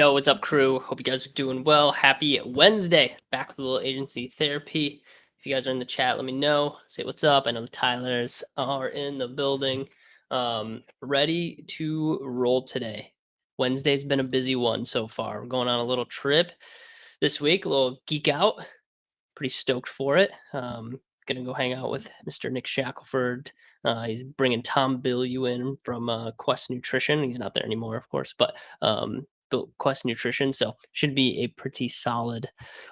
Yo, what's up, crew? Hope you guys are doing well. Happy Wednesday. Back with a little agency therapy. If you guys are in the chat, let me know. Say what's up. I know the Tylers are in the building. Ready to roll today. Wednesday's been a busy one so far. We're going on a little trip this week, a little geek out. Pretty stoked for it. Gonna go hang out with Mr. Nick Shackelford. He's bringing Tom Bilyeu in from Quest Nutrition. He's not there anymore, of course, but built Quest Nutrition, so should be a pretty solid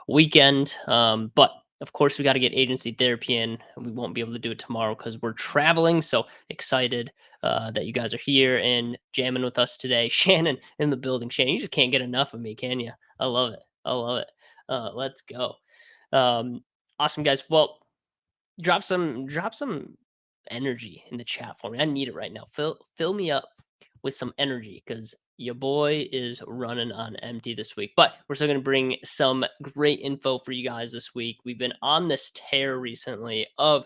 weekend. But of course, we got to get agency therapy in. We won't be able to do it tomorrow because we're traveling. So excited that you guys are here and jamming with us today. Shannon in the building. Shannon, you just can't get enough of me, can you? I love it. I love it. Let's go. Awesome, guys. Well, drop some energy in the chat for me. I need it right now. Fill me up with some energy because your boy is running on empty this week. But we're still going to bring some great info for you guys this week. We've been on this tear recently of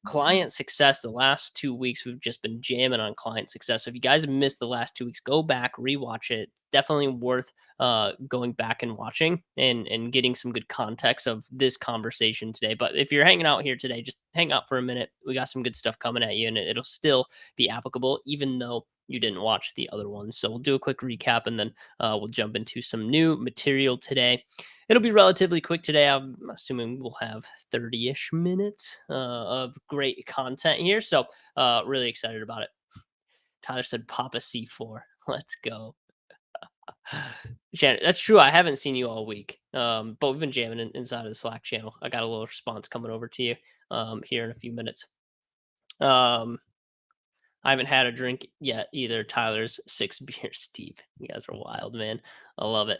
client success. The last 2 weeks we've just been jamming on client success. So if you guys have missed the last 2 weeks, go back, rewatch it. It's definitely worth going back and watching and getting some good context of this conversation today. But if you're hanging out here today, just hang out for a minute. We got some good stuff coming at you, and it'll still be applicable even though you didn't watch the other ones. So we'll do a quick recap, and then we'll jump into some new material today. It'll be relatively quick today. I'm assuming we'll have 30-ish minutes of great content here. So really excited about it. Tyler said Papa C4. Let's go. Shannon, that's true. I haven't seen you all week. But we've been jamming inside of the Slack channel. I got a little response coming over to you here in a few minutes. I haven't had a drink yet either. Tyler's 6 beers deep. You guys are wild, man. I love it.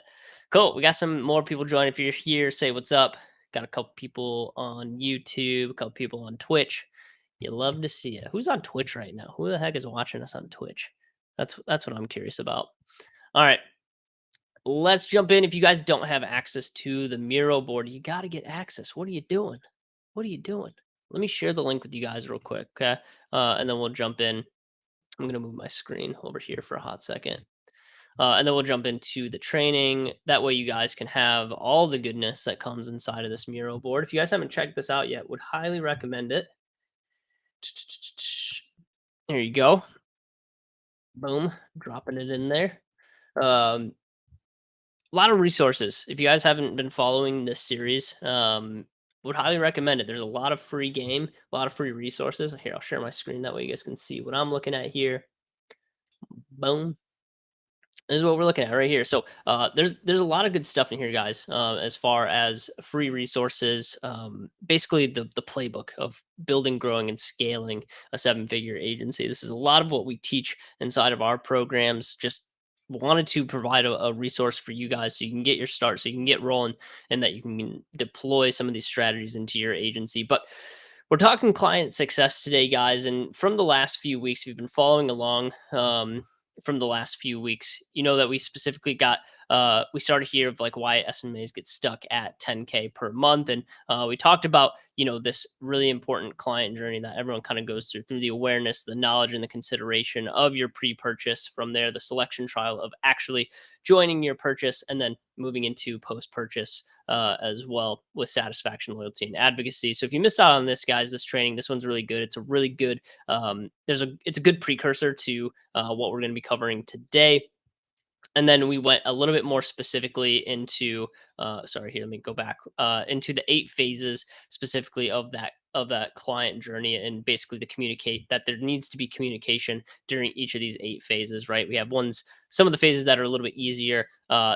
Cool. We got some more people joining. If you're here, say what's up. Got a couple people on YouTube, a couple people on Twitch. You love to see it. Who's on Twitch right now? Who the heck is watching us on Twitch? That's what I'm curious about. All right. Let's jump in. If you guys don't have access to the Miro board, you got to get access. What are you doing? What are you doing? Let me share the link with you guys real quick, okay? And then we'll jump in. I'm going to move my screen over here for a hot second. And then we'll jump into the training. That way you guys can have all the goodness that comes inside of this Miro board. If you guys haven't checked this out yet, would highly recommend it. There you go. Boom. Dropping it in there. A lot of resources. If you guys haven't been following this series, would highly recommend it. There's a lot of free game, a lot of free resources. Here, I'll share my screen. That way you guys can see what I'm looking at here. Boom. This is what we're looking at right here. So there's a lot of good stuff in here, guys, as far as free resources. Basically, the playbook of building, growing, and scaling a 7-figure agency. This is a lot of what we teach inside of our programs. Just wanted to provide a resource for you guys so you can get your start, so you can get rolling, and that you can deploy some of these strategies into your agency. But we're talking client success today, guys. And from the last few weeks, we've been following along. From the last few weeks, you know that we specifically got we started here of like why SMMAs get stuck at 10K per month, and we talked about this really important client journey that everyone kind of goes through the awareness, the knowledge, and the consideration of your pre-purchase. From there, the selection trial of actually joining your purchase, and then moving into post-purchase as well with satisfaction, loyalty, and advocacy. So if you missed out on this, guys, this training, this one's really good. It's a really good it's a good precursor to what we're going to be covering today. And then we went a little bit more specifically into sorry, here, let me go back into the 8 phases specifically of that client journey, and basically the communicate that there needs to be communication during each of these 8 phases, right? We have some of the phases that are a little bit easier,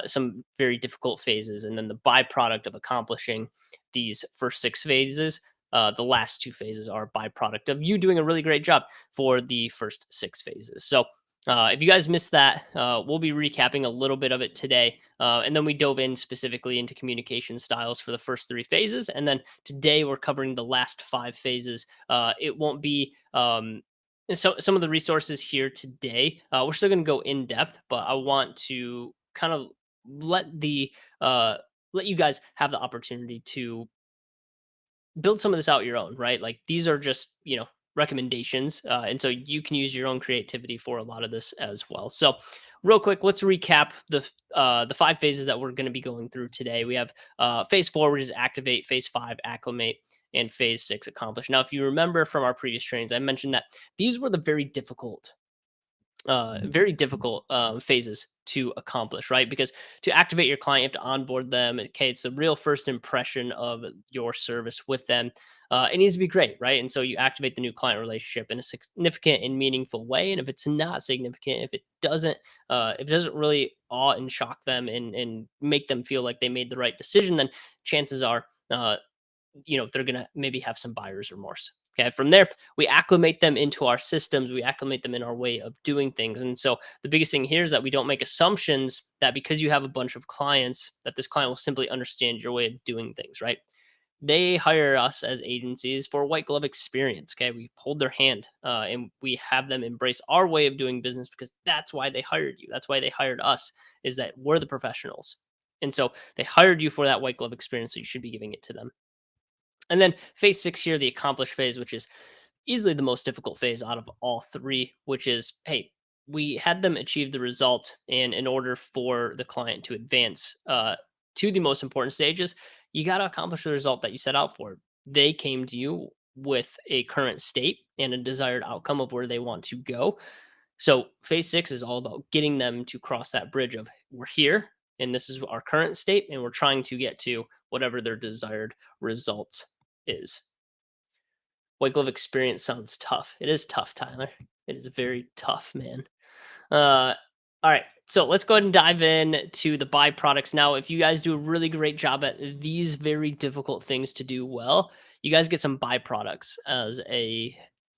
some very difficult phases, and then the byproduct of accomplishing these first 6 phases. The last 2 phases are a byproduct of you doing a really great job for the first 6 phases. So if you guys missed that, we'll be recapping a little bit of it today. And then we dove in specifically into communication styles for the first 3 phases. And then today we're covering the last 5 phases. It won't be so some of the resources here today. We're still going to go in depth, but I want to kind of let you guys have the opportunity to build some of this out your own, right? Like these are just, recommendations. And so you can use your own creativity for a lot of this as well. So real quick, let's recap the 5 phases that we're going to be going through today. We have phase 4, which is activate; phase 5, acclimate; and phase 6, accomplish. Now, if you remember from our previous trainings, I mentioned that these were the very difficult phases to accomplish, right? Because to activate your client, you have to onboard them. Okay, it's the real first impression of your service with them. It needs to be great, right? And so you activate the new client relationship in a significant and meaningful way. And if it's not significant, if it doesn't really awe and shock them and make them feel like they made the right decision, then chances are uh, they're gonna maybe have some buyer's remorse. Okay, from there, we acclimate them into our systems, we acclimate them in our way of doing things. And so the biggest thing here is that we don't make assumptions that because you have a bunch of clients, that this client will simply understand your way of doing things, right? They hire us as agencies for white glove experience. Okay, we hold their hand and we have them embrace our way of doing business because that's why they hired you. That's why they hired us, is that we're the professionals. And so they hired you for that white glove experience, so you should be giving it to them. And then phase 6 here, the accomplish phase, which is easily the most difficult phase out of all three, which is, hey, we had them achieve the result. And in order for the client to advance to the most important stages, you got to accomplish the result that you set out for. They came to you with a current state and a desired outcome of where they want to go. So phase 6 is all about getting them to cross that bridge of we're here and this is our current state and we're trying to get to whatever their desired result is. White glove experience sounds tough. It is tough, Tyler. It is very tough, man. Uh, all right, so let's go ahead and dive in to the byproducts now. If you guys do a really great job at these very difficult things to do well, you guys get some byproducts as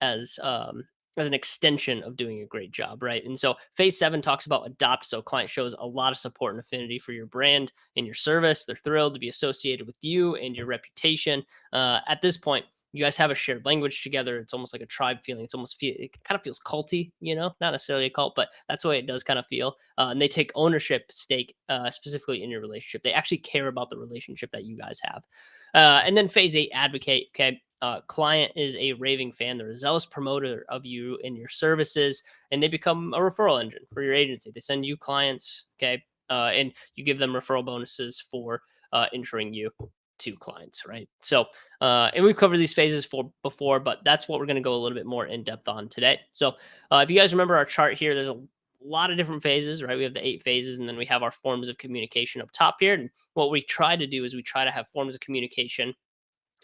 as an extension of doing a great job, right? And so phase 7 talks about adopt. So client shows a lot of support and affinity for your brand and your service. They're thrilled to be associated with you and your reputation. At this point, you guys have a shared language together. It's almost like a tribe feeling. It kind of feels culty, not necessarily a cult, but that's the way it does kind of feel. And they take ownership stake specifically in your relationship. They actually care about the relationship that you guys have. And then phase 8, advocate. Okay. Client is a raving fan. They're a zealous promoter of you and your services, and they become a referral engine for your agency. They send you clients. Okay. And you give them referral bonuses for insuring you to clients, right? So, and we've covered these phases for before, but that's what we're going to go a little bit more in depth on today. So, if you guys remember our chart here, there's a lot of different phases, right? We have the 8 phases, and then we have our forms of communication up top here. And what we try to do is we try to have forms of communication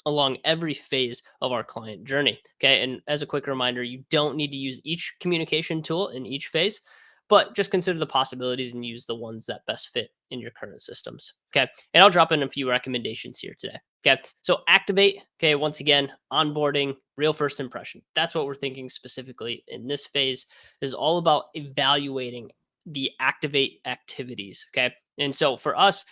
along every phase of our client journey. Okay. And as a quick reminder, you don't need to use each communication tool in each phase, but just consider the possibilities and use the ones that best fit in your current systems. Okay. And I'll drop in a few recommendations here today. Okay. So activate. Okay. Once again, onboarding, real first impression. That's what we're thinking specifically in this phase, is all about evaluating the activate activities. Okay. And so for us,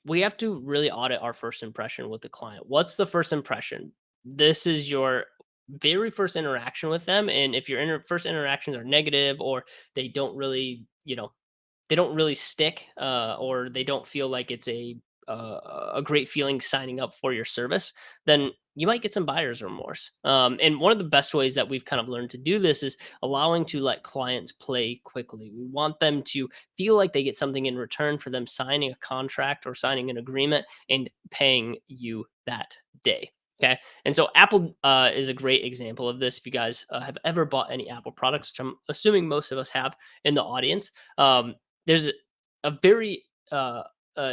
we have to really audit our first impression with the client. What's the first impression? This is your very first interaction with them. And if your first interactions are negative, or they don't really, they don't really stick, or they don't feel like it's a great feeling signing up for your service, then you might get some buyer's remorse. And one of the best ways that we've kind of learned to do this is allowing to let clients play quickly. We want them to feel like they get something in return for them signing a contract or signing an agreement and paying you that day. Okay. And so Apple is a great example of this. If you guys have ever bought any Apple products, which I'm assuming most of us have in the audience, there's a very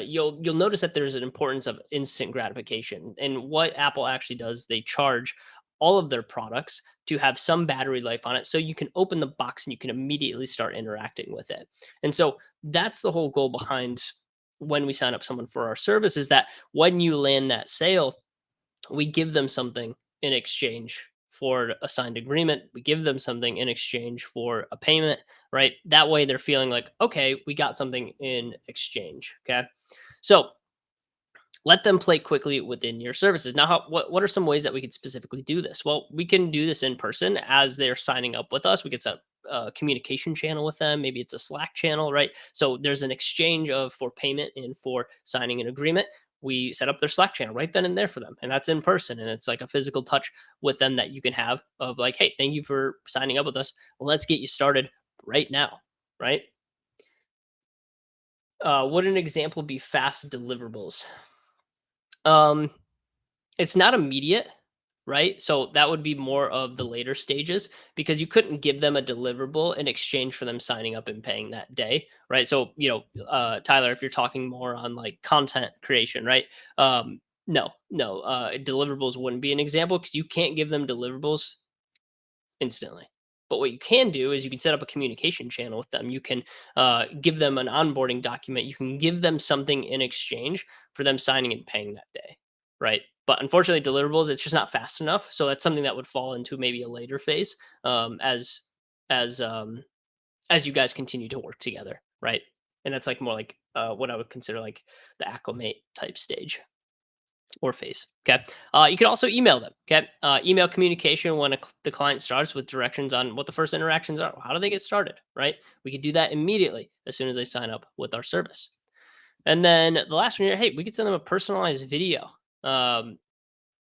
you'll notice that there's an importance of instant gratification. And what Apple actually does, they charge all of their products to have some battery life on it, so you can open the box and you can immediately start interacting with it. And so that's the whole goal behind when we sign up someone for our service, is that when you land that sale, we give them something in exchange for a signed agreement. We give them something in exchange for a payment, right? That way they're feeling like, okay, we got something in exchange. Okay. So let them play quickly within your services. Now, what are some ways that we could specifically do this? Well, we can do this in person as they're signing up with us. We could set up a communication channel with them. Maybe it's a Slack channel, right? So there's an exchange of for payment and for signing an agreement. We set up their Slack channel right then and there for them, and that's in person. And it's like a physical touch with them that you can have of like, hey, thank you for signing up with us. Let's get you started right now, right? Would an example be fast deliverables? Um, it's not immediate, right? So that would be more of the later stages because you couldn't give them a deliverable in exchange for them signing up and paying that day, right? So, Tyler, if you're talking more on like content creation, right? No, deliverables wouldn't be an example because you can't give them deliverables instantly. But what you can do is you can set up a communication channel with them. You can give them an onboarding document. You can give them something in exchange for them signing and paying that day, right? But unfortunately, deliverables it's just not fast enough. So that's something that would fall into maybe a later phase as as you guys continue to work together, right? And that's like more like what I would consider like the acclimate type stage or phase. Okay. You can also email them. Okay. Email communication when the client starts with directions on what the first interactions are. How do they get started? Right. We could do that immediately as soon as they sign up with our service. And then the last one here, hey, we could send them a personalized video. Um,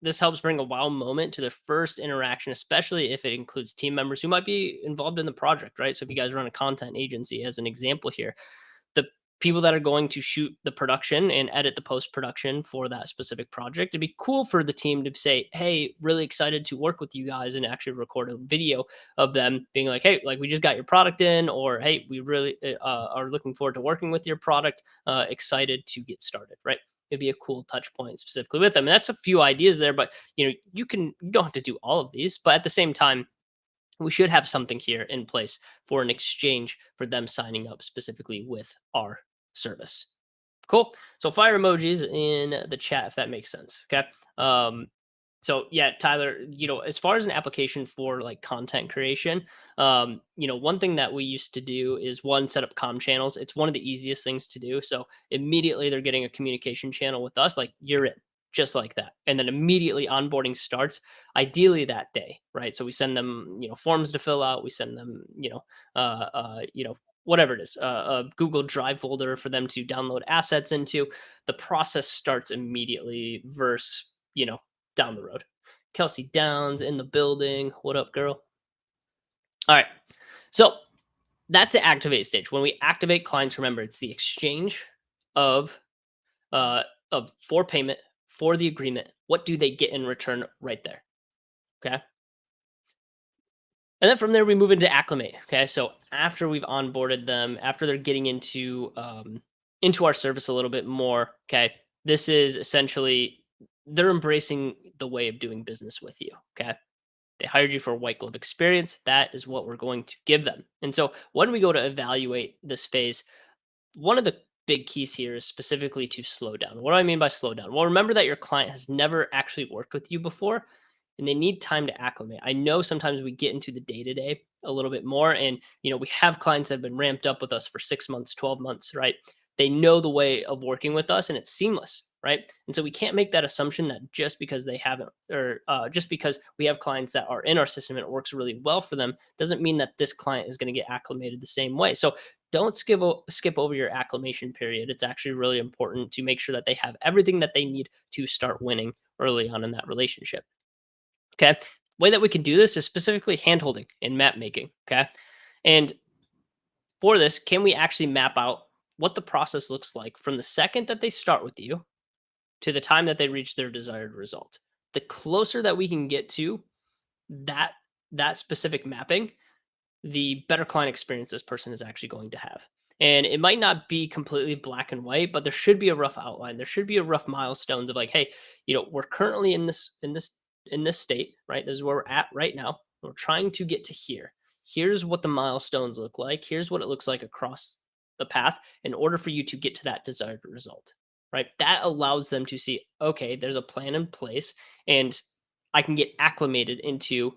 this helps bring a wow moment to their first interaction, especially if it includes team members who might be involved in the project, right? So if you guys run a content agency, as an example here, the people that are going to shoot the production and edit the post production for that specific project, it'd be cool for the team to say, hey, really excited to work with you guys and actually record a video of them being like, hey, like we just got your product in, or hey, we really are looking forward to working with your product, excited to get started, right? It'd be a cool touch point specifically with them. And that's a few ideas there, but you don't have to do all of these, but at the same time, we should have something here in place for an exchange for them signing up specifically with our service. Cool. So fire emojis in the chat if that makes sense. Okay. So yeah, Tyler, as far as an application for like content creation, one thing that we used to do is one set up comm channels. It's one of the easiest things to do. So immediately they're getting a communication channel with us, like you're in, just like that. And then immediately onboarding starts, ideally that day, right? So we send them, forms to fill out. We send them, whatever it is, a Google Drive folder for them to download assets into. The process starts immediately versus, down the road. Kelsey Downs in the building. What up, girl? All right. So that's the activate stage. When we activate clients, remember it's the exchange of uh for payment for the agreement. What do they get in return right there? Okay. And then from there we move into acclimate. Okay. So after we've onboarded them, after they're getting into our service a little bit more, okay, this is essentially they're embracing the way of doing business with you. Okay. They hired you for a white glove experience. That is what we're going to give them. And so when we go to evaluate this phase, one of the big keys here is specifically to slow down. What do I mean by slow down? Well, remember that your client has never actually worked with you before and they need time to acclimate. I know sometimes we get into the day to day a little bit more, and we have clients that have been ramped up with us for 6 months, 12 months, right? They know the way of working with us and it's seamless, right? And so we can't make that assumption that just because they haven't, or just because we have clients that are in our system and it works really well for them, doesn't mean that this client is going to get acclimated the same way. So don't skip over your acclimation period. It's actually really important to make sure that they have everything that they need to start winning early on in that relationship. Okay. Way that we can do this is specifically handholding and map making. Okay. And for this, can we actually map out what the process looks like from the second that they start with you to the time that they reach their desired result? The closer that we can get to that that specific mapping, the better client experience this person is actually going to have. And it might not be completely black and white, but there should be a rough outline. There should be a rough milestones of like, hey, we're currently in this state, right? This is where we're at right now. We're trying to get to here. Here's what the milestones look like. Here's what it looks like across the path in order for you to get to that desired result, right? That allows them to see, okay, there's a plan in place and I can get acclimated into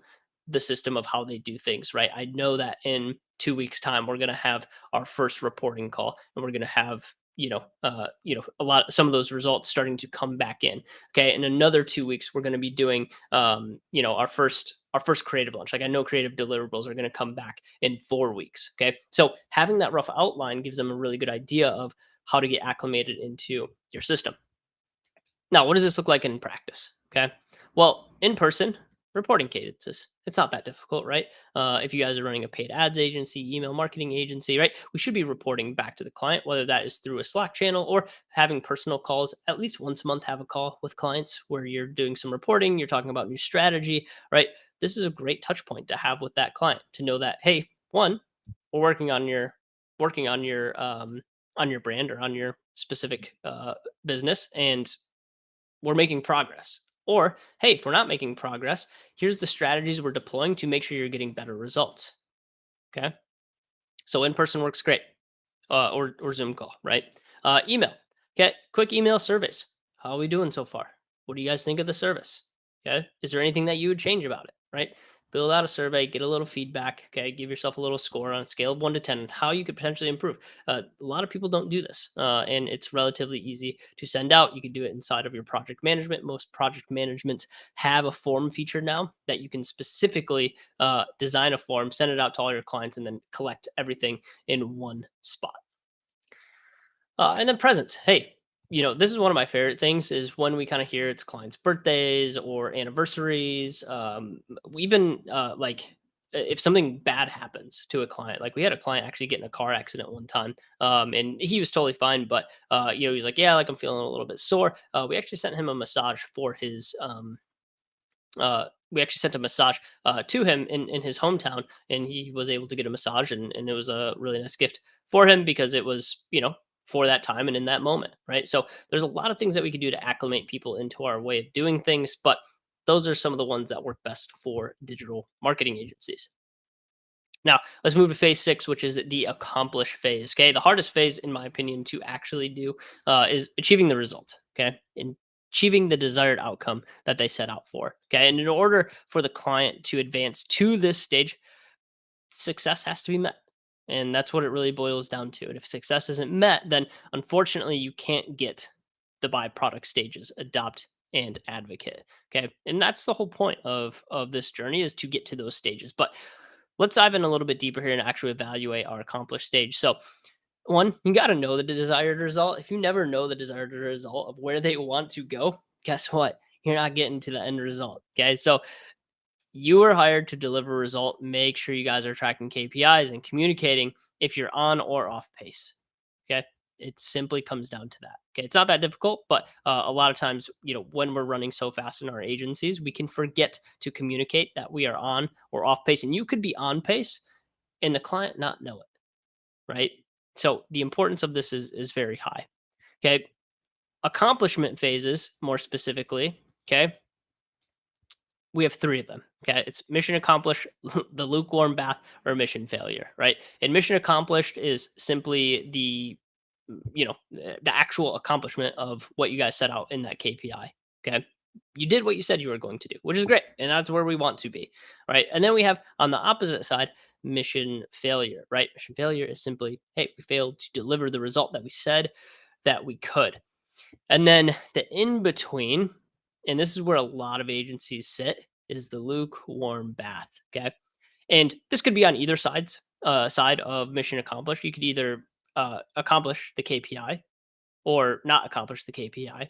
the system of how they do things, right? I know that in 2 weeks' time, we're going to have our first reporting call and we're going to have, some of those results starting to come back in. Okay. In another 2 weeks, we're going to be doing, our first creative launch. Like I know creative deliverables are going to come back in 4 weeks. Okay. So having that rough outline gives them a really good idea of how to get acclimated into your system. Now, what does this look like in practice? Okay. Well, in person, reporting cadences. It's not that difficult, right? If you guys are running a paid ads agency, email marketing agency, right? We should be reporting back to the client, whether that is through a Slack channel or having personal calls. At least once a month, have a call with clients where you're doing some reporting, you're talking about new strategy, right? This is a great touch point to have with that client to know that, hey, one, we're working on your brand or on your specific business, and we're making progress. Or, hey, if we're not making progress, here's the strategies we're deploying to make sure you're getting better results. Okay. So in person works great, or Zoom call, right? Email. Okay. Quick email surveys. How are we doing so far? What do you guys think of the service? Okay. Is there anything that you would change about it? Right. Build out a survey, get a little feedback. Okay. Give yourself a little score on a scale of 1 to 10, and how you could potentially improve. A lot of people don't do this, and it's relatively easy to send out. You can do it inside of your project management. Most project managements have a form feature now that you can specifically design a form, send it out to all your clients, and then collect everything in one spot. And then presents. Hey, this is one of my favorite things is when we kind of hear it's clients' birthdays or anniversaries. Even if something bad happens to a client, like we had a client actually get in a car accident one time, and he was totally fine, but he's like, yeah, like I'm feeling a little bit sore. We actually sent him a massage for his we actually sent a massage to him in his hometown, and he was able to get a massage, and it was a really nice gift for him because it was, for that time and in that moment, right? So there's a lot of things that we could do to acclimate people into our way of doing things, but those are some of the ones that work best for digital marketing agencies. Now, let's move to phase six, which is the accomplish phase. Okay. The hardest phase, in my opinion, to actually do is achieving the result. Okay. And achieving the desired outcome that they set out for. Okay. And in order for the client to advance to this stage, success has to be met. And that's what it really boils down to. And if success isn't met, then unfortunately, you can't get the byproduct stages, adopt and advocate. Okay. And that's the whole point of this journey, is to get to those stages. But let's dive in a little bit deeper here and actually evaluate our accomplished stage. So, one, you got to know the desired result. If you never know the desired result of where they want to go, guess what? You're not getting to the end result. Okay. So, you are hired to deliver a result. Make sure you guys are tracking KPIs and communicating if you're on or off pace. Okay. It simply comes down to that. Okay. It's not that difficult, but a lot of times, when we're running so fast in our agencies, we can forget to communicate that we are on or off pace. And you could be on pace and the client not know it. Right. So the importance of this is very high. Okay. Accomplishment phases, more specifically. Okay. We have three of them. Okay. It's mission accomplished, the lukewarm bath, or mission failure, right? And mission accomplished is simply the actual accomplishment of what you guys set out in that KPI. Okay. You did what you said you were going to do, which is great. And that's where we want to be. Right. And then we have on the opposite side, mission failure, right? Mission failure is simply, hey, we failed to deliver the result that we said that we could. And then the in between, and this is where a lot of agencies sit, is the lukewarm bath. Okay. And this could be on either side of mission accomplished. You could either accomplish the KPI or not accomplish the KPI,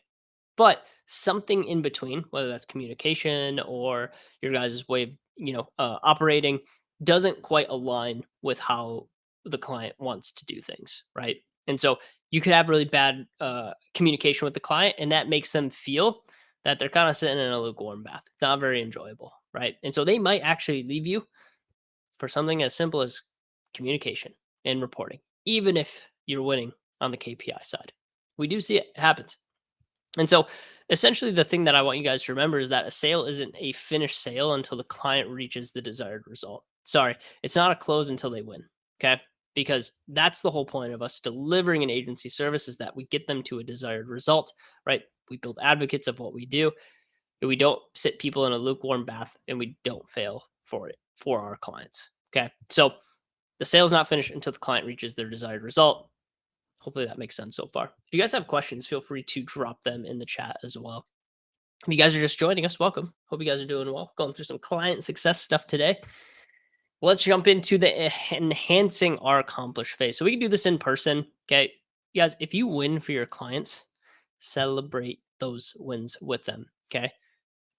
but something in between, whether that's communication or your guys' way of operating, doesn't quite align with how the client wants to do things, right? And so you could have really bad communication with the client, and that makes them feel that they're kind of sitting in a lukewarm bath. It's not very enjoyable, right? And so they might actually leave you for something as simple as communication and reporting, even if you're winning on the KPI side. We do see it, it happens. And so essentially the thing that I want you guys to remember is that a sale isn't a finished sale until the client reaches the desired result. Sorry, it's not a close until they win. Okay? Because that's the whole point of us delivering an agency service, is that we get them to a desired result, right? We build advocates of what we do. And we don't sit people in a lukewarm bath, and we don't fail for it for our clients. Okay? So the sale's not finished until the client reaches their desired result. Hopefully that makes sense so far. If you guys have questions, feel free to drop them in the chat as well. If you guys are just joining us, welcome. Hope you guys are doing well. Going through some client success stuff today. Let's jump into the enhancing our accomplished phase. So we can do this in person. Okay. You guys, if you win for your clients, celebrate those wins with them. Okay.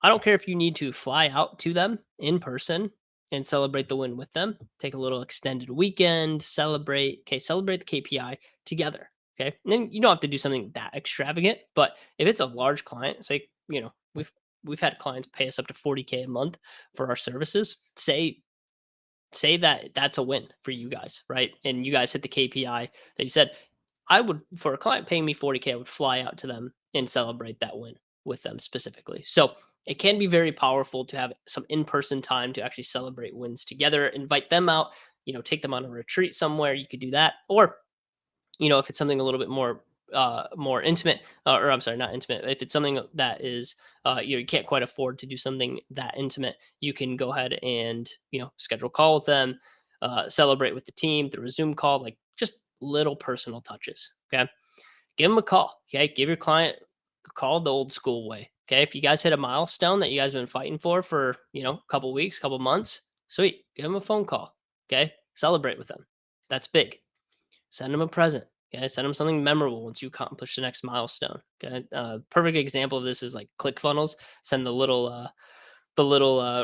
I don't care if you need to fly out to them in person and celebrate the win with them. Take a little extended weekend, celebrate. Okay, celebrate the KPI together. Okay, and then you don't have to do something that extravagant. But if it's a large client, say we've had clients pay us up to 40K a month for our services. Say that that's a win for you guys, right? And you guys hit the KPI that you said. I would, for a client paying me 40K, I would fly out to them and celebrate that win with them specifically. So it can be very powerful to have some in-person time to actually celebrate wins together, invite them out, take them on a retreat somewhere. You could do that. Or if it's something a little bit more intimate, or I'm sorry, not intimate. If it's something that is, you can't quite afford to do something that intimate, you can go ahead and schedule a call with them, celebrate with the team through a Zoom call, like just little personal touches. Okay, give them a call. Okay, give your client a call the old school way. Okay, if you guys hit a milestone that you guys have been fighting for a couple weeks, couple months, sweet, give them a phone call. Okay, celebrate with them. That's big. Send them a present. Okay, send them something memorable once you accomplish the next milestone. Okay, perfect example of this is like ClickFunnels. Send the little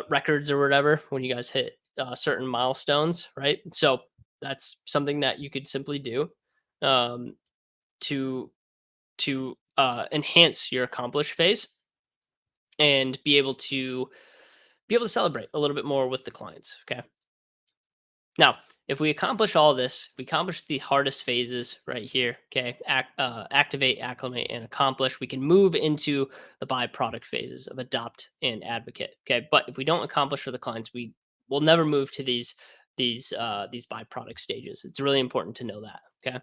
records or whatever when you guys hit certain milestones, right? So that's something that you could simply do um, to enhance your accomplished phase and be able to celebrate a little bit more with the clients. Okay. Now, if we accomplish all this, we accomplish the hardest phases right here. Okay, activate, acclimate, and accomplish. We can move into the byproduct phases of adopt and advocate. Okay, but if we don't accomplish for the clients, we will never move to these byproduct stages. It's really important to know that. Okay.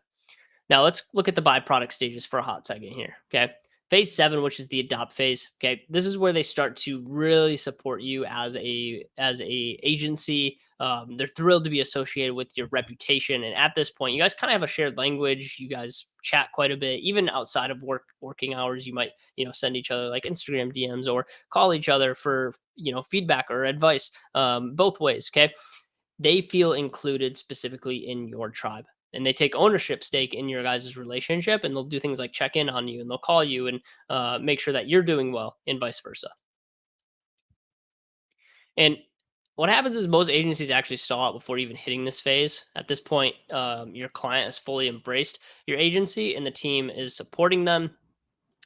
Now let's look at the byproduct stages for a hot second here. Okay. Phase 7, which is the adopt phase. Okay. This is where they start to really support you as a agency. They're thrilled to be associated with your reputation. And at this point, you guys kind of have a shared language. You guys chat quite a bit, even outside of working hours. You might, send each other like Instagram DMs or call each other for, feedback or advice, both ways. Okay. They feel included specifically in your tribe, and they take ownership stake in your guys' relationship, and they'll do things like check in on you, and they'll call you and make sure that you're doing well, and vice versa. And what happens is most agencies actually stall out before even hitting this phase. At this point, your client has fully embraced your agency, and the team is supporting them.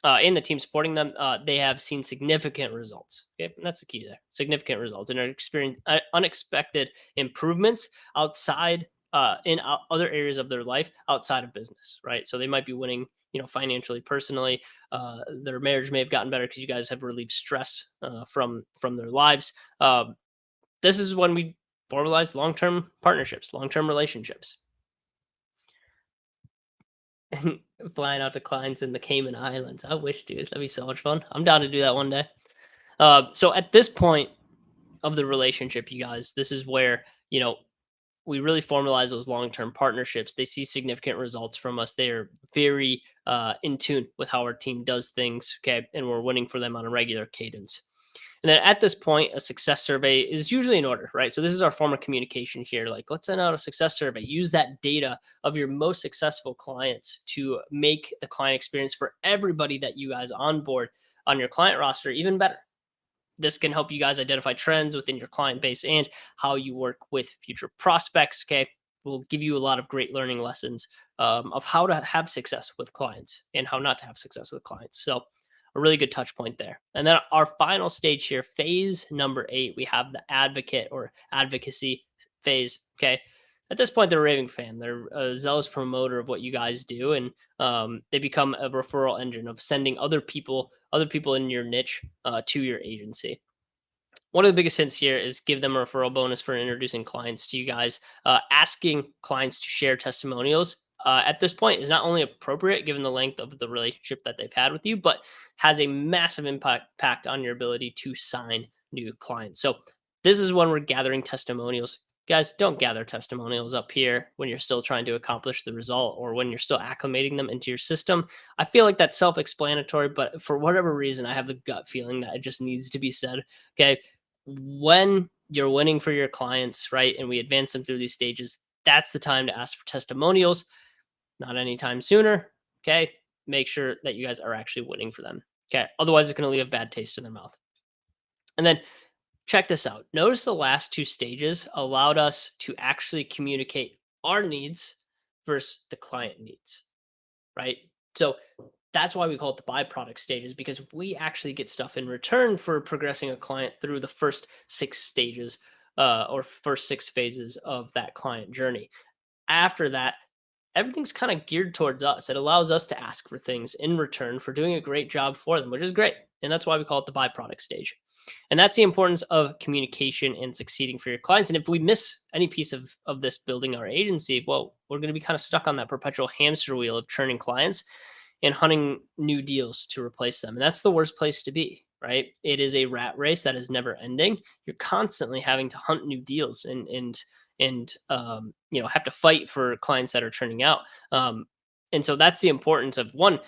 And the team supporting them, they have seen significant results. Okay, and that's the key there. Significant results, and are experiencing unexpected improvements outside other areas of their life outside of business. Right, so they might be winning, financially, personally. Their marriage may have gotten better because you guys have relieved stress from their lives. This is when we formalize long-term partnerships, long-term relationships. Flying out to clients in the Cayman Islands. I wish, dude. That'd be so much fun. I'm down to do that one day. So at this point of the relationship, you guys, this is where, we really formalize those long-term partnerships. They see significant results from us. They are very in tune with how our team does things. Okay. And we're winning for them on a regular cadence. And then at this point, a success survey is usually in order, right? So this is our form of communication here. Like, let's send out a success survey. Use that data of your most successful clients to make the client experience for everybody that you guys onboard on your client roster even better. This can help you guys identify trends within your client base and how you work with future prospects. Okay. Will give you a lot of great learning lessons of how to have success with clients and how not to have success with clients. So, a really good touch point there. And then our final stage here, phase number 8, we have the advocate or advocacy phase. Okay. At this point, they're a raving fan. They're a zealous promoter of what you guys do, and they become a referral engine of sending other people in your niche to your agency. One of the biggest hints here is give them a referral bonus for introducing clients to you guys. Asking clients to share testimonials at this point is not only appropriate given the length of the relationship that they've had with you, but has a massive impact on your ability to sign new clients. So this is when we're gathering testimonials. Guys, don't gather testimonials up here when you're still trying to accomplish the result or when you're still acclimating them into your system. I feel like that's self-explanatory, but for whatever reason, I have the gut feeling that it just needs to be said. Okay, when you're winning for your clients, right, and we advance them through these stages, that's the time to ask for testimonials, not anytime sooner. Okay. Make sure that you guys are actually winning for them. Okay. Otherwise, it's going to leave a bad taste in their mouth. And then check this out. Notice the last two stages allowed us to actually communicate our needs versus the client needs, right? So that's why we call it the byproduct stages, because we actually get stuff in return for progressing a client through the first six stages or first six phases of that client journey. After that, everything's kind of geared towards us. It allows us to ask for things in return for doing a great job for them, which is great. And that's why we call it the byproduct stage. And that's the importance of communication and succeeding for your clients. And if we miss any piece of this building our agency, well, we're going to be kind of stuck on that perpetual hamster wheel of churning clients and hunting new deals to replace them. And that's the worst place to be, right? It is a rat race that is never ending. You're constantly having to hunt new deals and have to fight for clients that are churning out. And so that's the importance of one,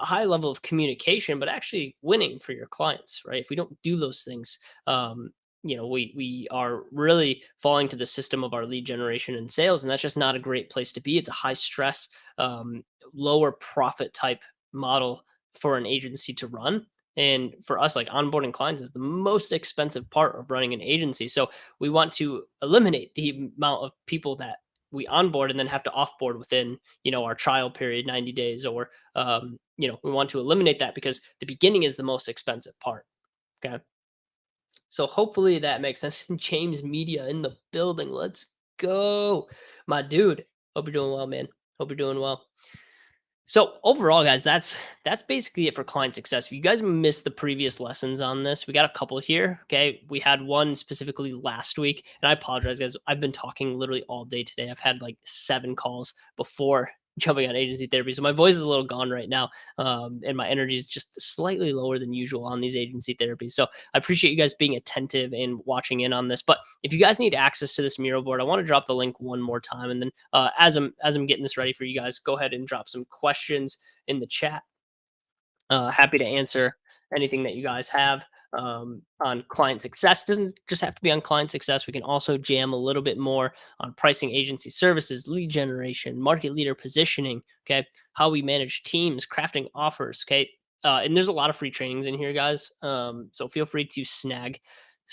a high level of communication, but actually winning for your clients, right? If we don't do those things, we are really falling to the system of our lead generation and sales, and that's just not a great place to be. It's a high stress, lower profit type model for an agency to run. And for us, like onboarding clients is the most expensive part of running an agency. So we want to eliminate the amount of people that we onboard and then have to offboard within, our trial period, 90 days, or we want to eliminate that because the beginning is the most expensive part. Okay. So hopefully that makes sense. James Media in the building. Let's go. My dude. Hope you're doing well, man. Hope you're doing well. So overall, guys, that's basically it for client success. If you guys missed the previous lessons on this, we got a couple here. Okay, we had one specifically last week, and I apologize, guys. I've been talking literally all day today. I've had like 7 calls before jumping on agency therapy, so my voice is a little gone right now, and my energy is just slightly lower than usual on these agency therapies. So I appreciate you guys being attentive and watching in on this. But if you guys need access to this mural board, I want to drop the link one more time, and then as I'm getting this ready for you guys, go ahead and drop some questions in the chat. Happy to answer anything that you guys have on client success. Doesn't just have to be on client success. We can also jam a little bit more on pricing, agency services, lead generation, market leader positioning. Okay, how we manage teams, crafting offers. Okay, and there's a lot of free trainings in here, guys. So feel free to snag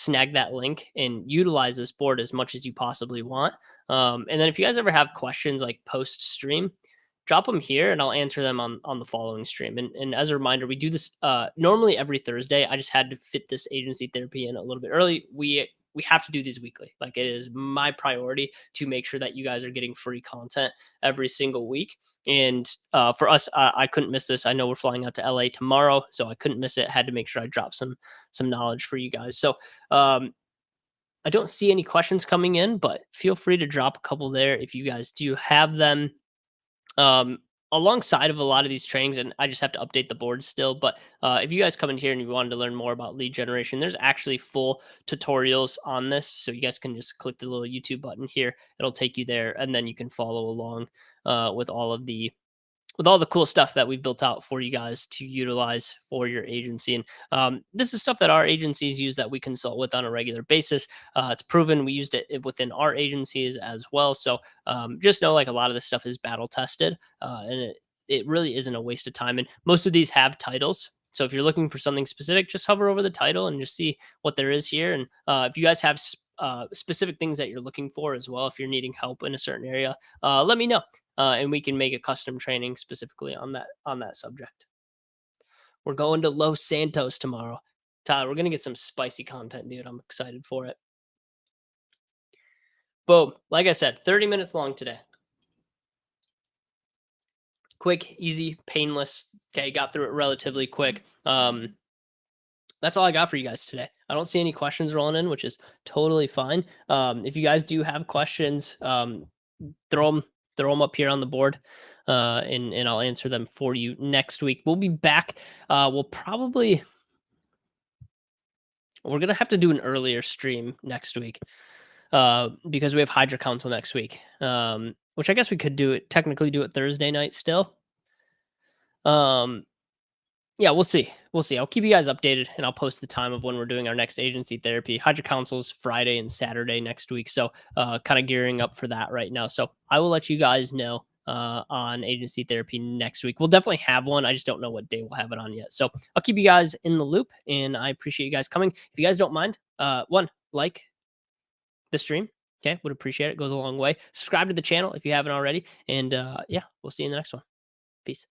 that link and utilize this board as much as you possibly want. And then if you guys ever have questions like post stream, drop them here and I'll answer them on the following stream. And as a reminder, we do this normally every Thursday. I just had to fit this agency therapy in a little bit early. We have to do these weekly. Like, it is my priority to make sure that you guys are getting free content every single week. And for us, I couldn't miss this. I know we're flying out to LA tomorrow, so I couldn't miss it. Had to make sure I dropped some knowledge for you guys. So I don't see any questions coming in, but feel free to drop a couple there if you guys do have them. um, Alongside of a lot of these trainings, and I just have to update the board still. But if you guys come in here and you wanted to learn more about lead generation, there's actually full tutorials on this. So you guys can just click the little YouTube button here. It'll take you there, and then you can follow along with all the cool stuff that we've built out for you guys to utilize for your agency. And this is stuff that our agencies use that we consult with on a regular basis. It's proven. We used it within our agencies as well. So just know, like, a lot of this stuff is battle tested, and it really isn't a waste of time. And most of these have titles. So if you're looking for something specific, just hover over the title and just see what there is here. And if you guys have specific things that you're looking for as well, if you're needing help in a certain area, let me know, and we can make a custom training specifically on that subject. We're going to Los Santos tomorrow. Tyler, we're gonna get some spicy content, dude. I'm excited for it. Boom. Like I said, 30 minutes long today. Quick, easy, painless. Okay, got through it relatively quick. That's all I got for you guys today. I don't see any questions rolling in, which is totally fine. If you guys do have questions, throw them up here on the board, and I'll answer them for you next week. We'll be back. We're gonna have to do an earlier stream next week because we have Hydra Council next week, which I guess we could technically do it Thursday night still. Yeah, we'll see. We'll see. I'll keep you guys updated, and I'll post the time of when we're doing our next agency therapy. Hydra Council's Friday and Saturday next week. So kind of gearing up for that right now. So I will let you guys know on agency therapy next week. We'll definitely have one. I just don't know what day we'll have it on yet. So I'll keep you guys in the loop, and I appreciate you guys coming. If you guys don't mind, one, like the stream. Okay, would appreciate it. Goes a long way. Subscribe to the channel if you haven't already. And yeah, we'll see you in the next one. Peace.